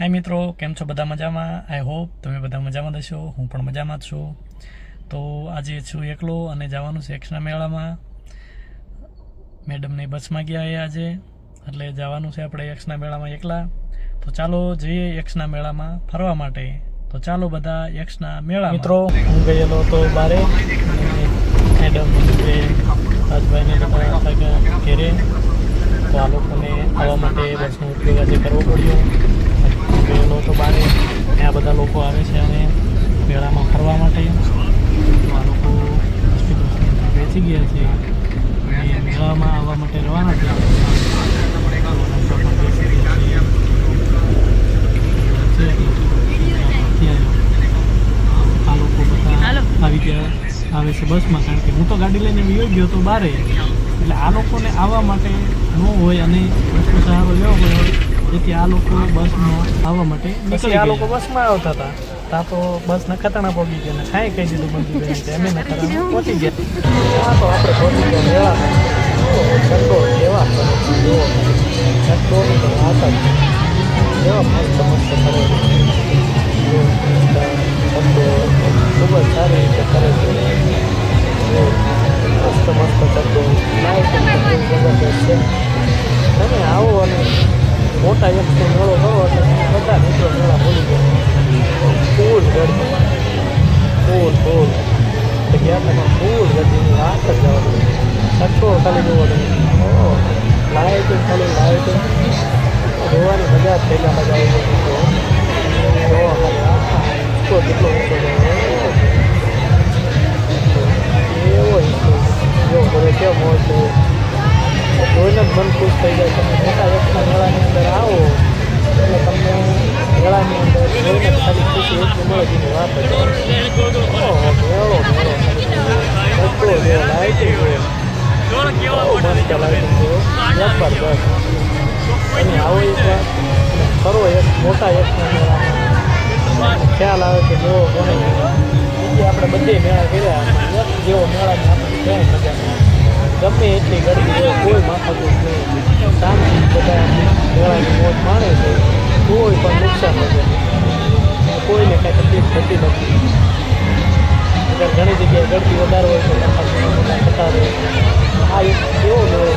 हाय मित्रों, केम छो बधा मजामां? आई होप तमे बधा मजामां हशो। हूँ पण मजामां ज छुं। तो आज छुं एकलो अने जवानुं छे एक्सना मेळामां। मैडमनी बसमां गया आजे एटले जवानुं छे आपणे एक्सना मेळामां एकला। तो चालो जईए एक्सना मेळामां फरवा माटे। तो चालो बधा एक्सना मेळामां। मित्रों, हूँ गयेलो तो बारे मैडम राजभाईने बधा था घरे। तो आ लोकोने आवा माटे बसनो उपयोग आज करवो पड्यो। गयेलो तो बारे आ बधा लोको आवे छे अने मेळामां फरवा माटे। तो आ लोको बसनी बेसी गया छे अने मेळामां आववा माटे रवाना थया आ लोको बधा आवी गया आवे छे बसमां। कारण के हूँ तो गाड़ी लईने वयो गयो तो बारे એટલે આ લોકોને આવવા માટે ન હોય અને બસનો સહારો લેવો પડ્યો જેથી આ લોકો બસમાં આવવા માટે નીકળી આ લોકો બસમાં આવતા હતા તા તો બસ નખત્રાણા પહોંચી ગયા ને ખાઈ કહી દીધું મંજુબેન કે અમે નખત્રાણા પહોંચી ગયા। હા તો આપણે પહોંચી ગયા મેળા ચંદો કેવા જો ચંદોની તો વાત જ કેવા મસ્ત મસ્ત કરે ચંદો ખૂબ જ સારી રીતે કરે છે। मस्त मस्त चंदो लाइट जबरदस्त है। તમે આવો અને મોટા એકસો મેળો કરો એટલે બધા મિત્રો મેળા ભૂલી ગયા। ફૂલ ગરદી ફૂલ ગયા તમે ફૂલ ગરદીની વાત જ જવા દો। છઠ્ઠો ખાલી જોવો તમે લાઇટ ખાલી લાઇટ જોવાની મજા જ પહેલાં મજા આવી ગઈ। જો હિસ્સો કેટલો હિસ્સો એવો હિસ્સો જો બધે કેવો મોજ છે જોઈને જ મન ખુશ થઈ જાય। તમે મોટા એકના મેળાની અંદર આવો એટલે તમને મેળાની અંદર જોઈને જ ખાલી ખુશી એટલી મળે જેની વાત જ મેળો લાઇટિંગ મસ્ત લાઇટિંગ જબરદસ્ત। અને આવો એકવાર ખરો એક મોટા એકના મેળામાં ખ્યાલ આવે કે જો કોને બીજી આપણે બધે મેળા કર્યા એક જેવો મેળાની આપણે ક્યાંય મજા નહીં। ગમે એટલી ગરદી હોય કોઈ માથાકૂટ નહીં, શાંતિ બધા મેળાની મોજ માણે છે, કોઈ પણ નુકસાન નથી, કોઈને કાંઈ તકલીફ થતી નથી। અગર ઘણી જગ્યાએ ગરદી વધારે હોય તો મોટા થતા રહે। આ એક એવો મેળો છે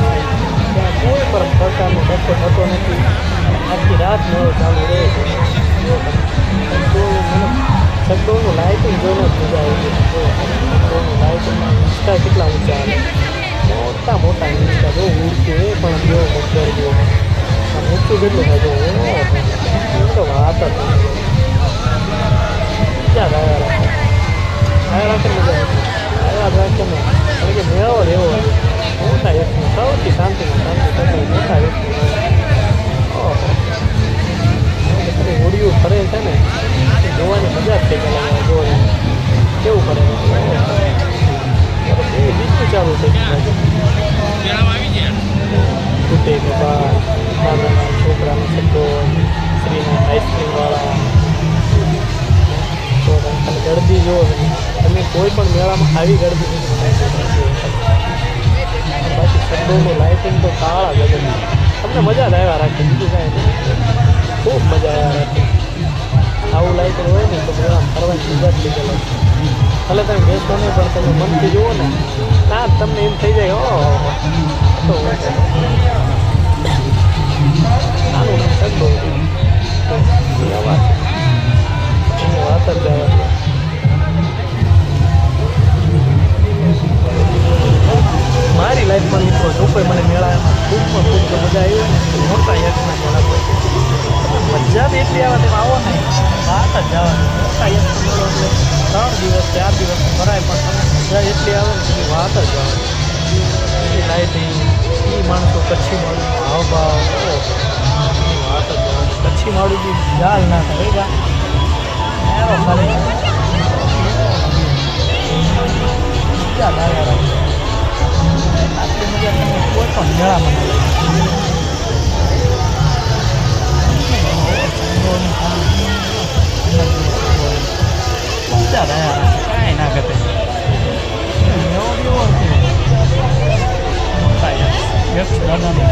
ત્યાં કોઈ પણ પ્રકારનો ધક્કો થતો નથી અને આખી રાત મેળો ચાલુ રહે છે। ચંદોનું લાઇટિંગ જોઈને જ મજા આવી ગઈ। ચંદોનું લાઇટિંગમાં હિંચકા કેટલા ઊંચા આવે, મોટા મોટા હિંચકા જો ઉડતું એ પણ જેવો મગર ગયો આમ ઊંચું કેટલું થાય જો તો વાત જ મજા ગાયા રાખે મજા આવ્યા રાખે ને। કારણ કે મેળો જ એવો મોટા એકનો સૌથી શાંતિમાં શાંતિ થતી મોટા એકનો ખાલી હોડિયું ફરે છે ને જોવાની મજા જ થઈ ગયેલા જો કેવું કરે બીજું ચાલુ થઈ ગયું તૂટે બાબા નાના છોકરાનો છક્કો શ્રીનાથ આઈસ્ક્રીમવાળા તો ખાલી ગરદી જુઓ તમે કોઈ પણ મેળામાં આવી ગરદી બાકી છક્કોનું લાઇટિંગ તો કાળા ગગન તમને મજા જ આવ્યા રાખે બીજું કાંઈ નહીં ખૂબ મજા આવ્યા રાખે। આવું લાઇટિંગ હોય ને તો મેળામાં ફરવાની મજા જ લીધેલા ભલે તમે બેસો નહીં પણ તમે મનથી જુઓ ને ત્યાં તમને એમ થઈ જાય તો આનું ચંદો વાત જ જાય। મારી લાઈફમાં મિત્રો જો કોઈ મને મેળામાં ખૂબમાં ખૂબ મજા આવી હોય ને તો મોટા યક્ષના મેળા હોય મજા બી એટલી આવે તમે આવો ને વાત જ જવાની। મોટા યક્ષનો મેળો એટલે 3 દિવસ 4 દિવસ ભરાય પણ તમને મજા એટલી આવે ને એની વાત જ જવાની। એ લાઇટિંગ એ માણસો કચ્છી માળુનો હાવભાવ એની વાત જ જવાની। કચ્છી માળું બી ગાલ ના થાય ગા એવો ખાલી મજા લાવ્યા રાખે આટલી મજા તમે કોઈ પણ મેળામાં ના લઈ મજા રહ્યા કાંઈ ના ઘટે મોટા યક્ષ દાદાની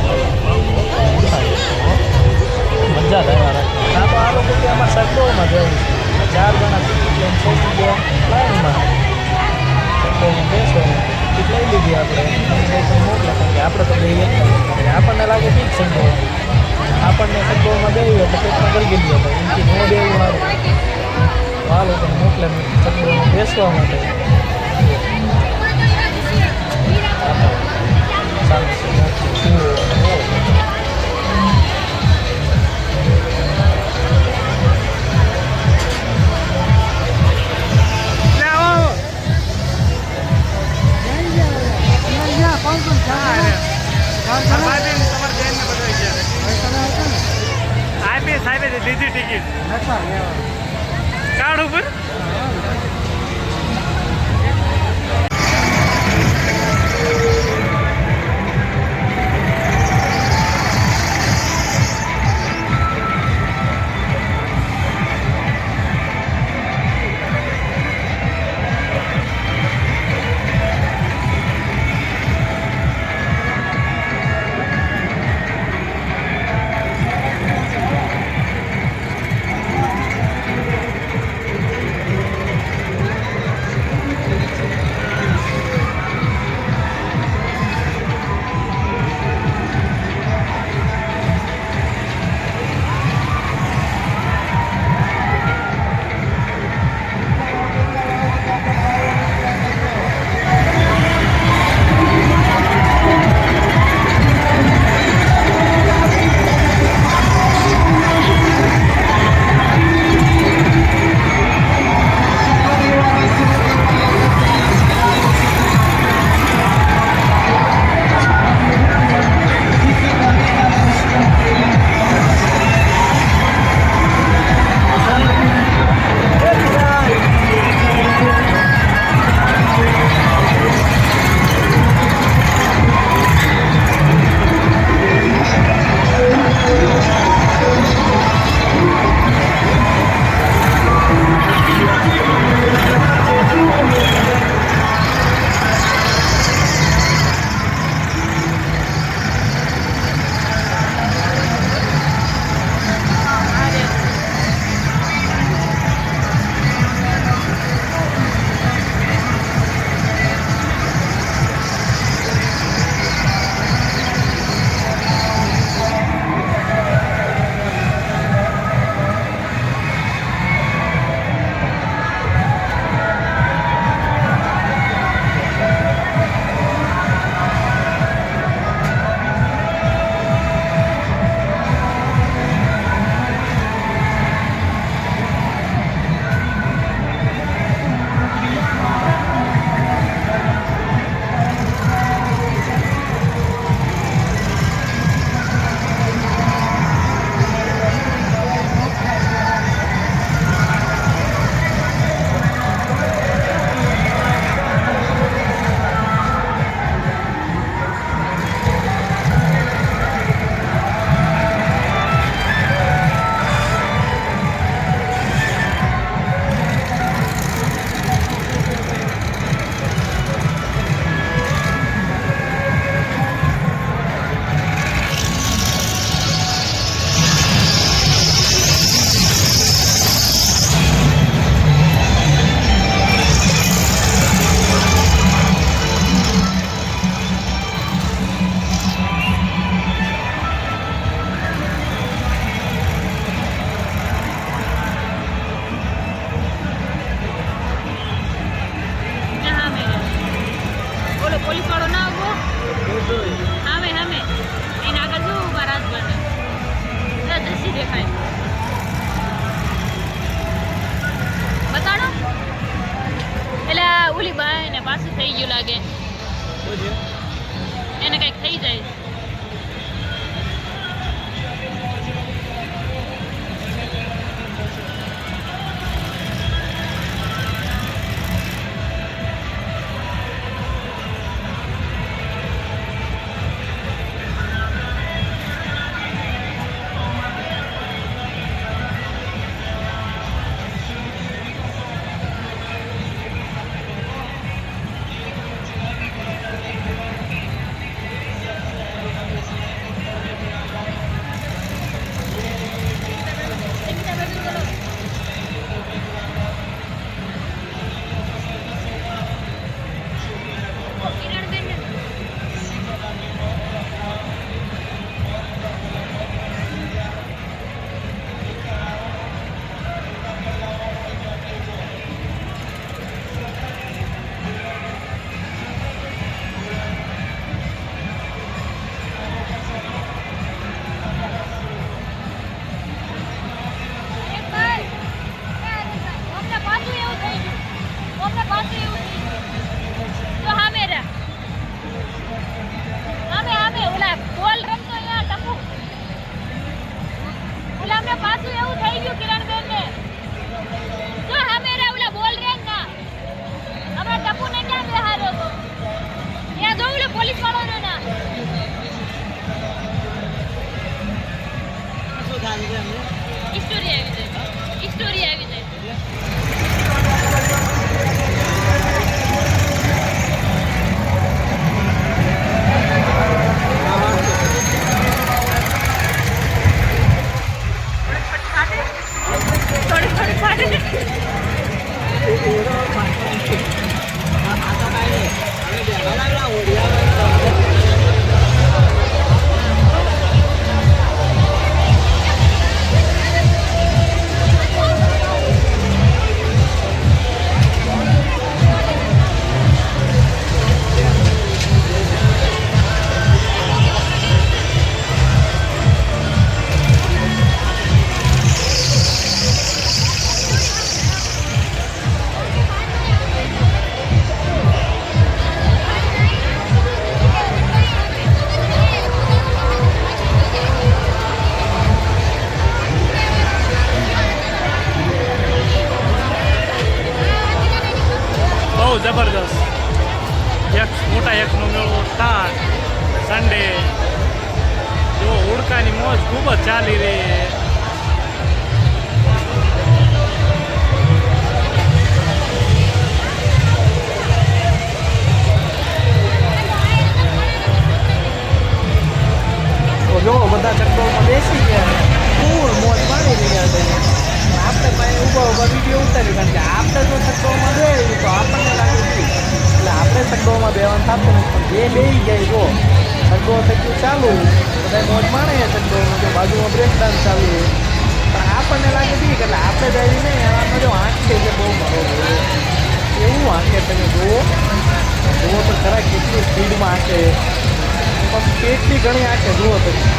મજા રહ્યા રાખે। આ તો આ લોકો દઈએ આપણે મોકલે, કારણ કે આપણે તો બે આપણને લાગે ઠીક સંભવ, આપણને સંભવમાં દેવી એટલે પેટમાં ગળગી દઈએ તો એમથી ન દેવું સારું. આ લોકો મોકલે સંભવમાં બેસવા માટે સાહેબે લીધી ટિકિટ કાર્ડ ઉપર. એને કંઈક થઈ જાય. એકનો મેળો સ્ટાર્ટ સન્ડે. જો ઉડકાની મોજ ખૂબ જ ચાલી રહી છે. તો જો બધા ચક્કરમાં બેસી ગયા, ફૂલ મોજ માણી રહ્યા છે. આપણે પાસે ઊભા વિડીયો ઉતારી, કારણ કે આપણે જો ચક્કરમાં બેસી તો આપણને લાગે છે એટલે આપણે ચક્કરમાં બેવાનું થતું નથી. પણ જે બેસી જાય જો ચક્કો થઈ ગયું ચાલુ, બધા મોજ માણે ચક્કરમાં, જો બાજુમાં બ્રેક ડાન્સ ચાલુ હોય. પણ આપણને લાગે છે કે એટલે આપણે જાય નહીં. આમાં જો આંખ છે જે બહુ મારો એવું આંખે તમે જુઓ તો ખરા કેટલી સ્પીડમાં આંખે, પણ કેટલી ઘણી આંખે જુઓ તમે.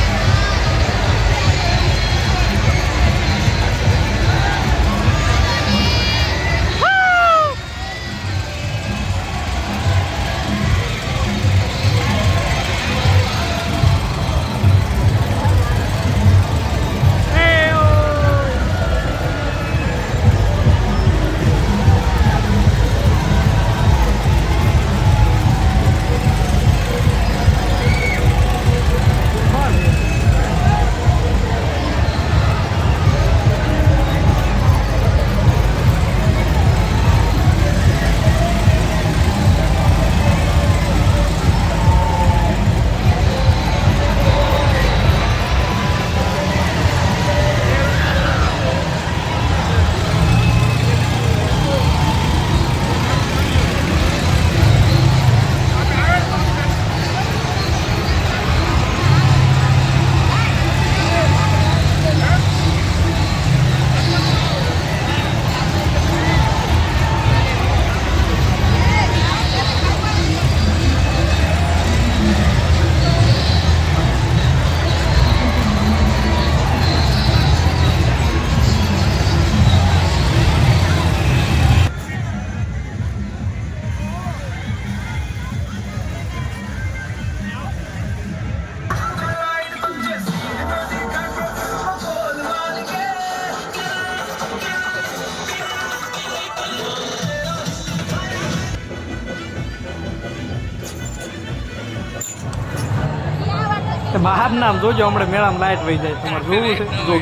બહાર નામ જોજો, હમણાં મેળામાં લાઈટ વહી જાય. તમારે જોવું છે? જો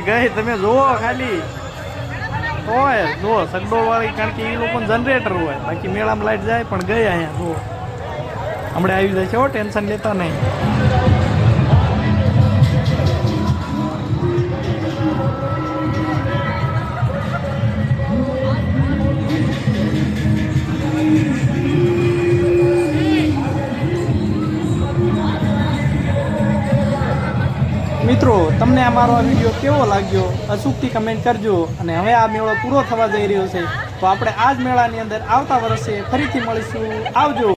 ગઈ તમે જોવો ખાલી હોય જો સગડોળ વાળી, કારણ કે એ લોકોને જનરેટર હોય. બાકી મેળામાં લાઈટ જાય પણ ગઈ અહીંયા જુઓ હમણાં આવી જાય છે. હો ટેન્શન લેતા નહીં. મિત્રો તમને અમારો આ વિડીયો કેવો લાગ્યો અચૂકથી કમેન્ટ કરજો. અને હવે આ મેળો પૂરો થવા જઈ રહ્યો છે, તો આપણે આ જ મેળાની અંદર આવતા વર્ષે ફરીથી મળીશું. આવજો.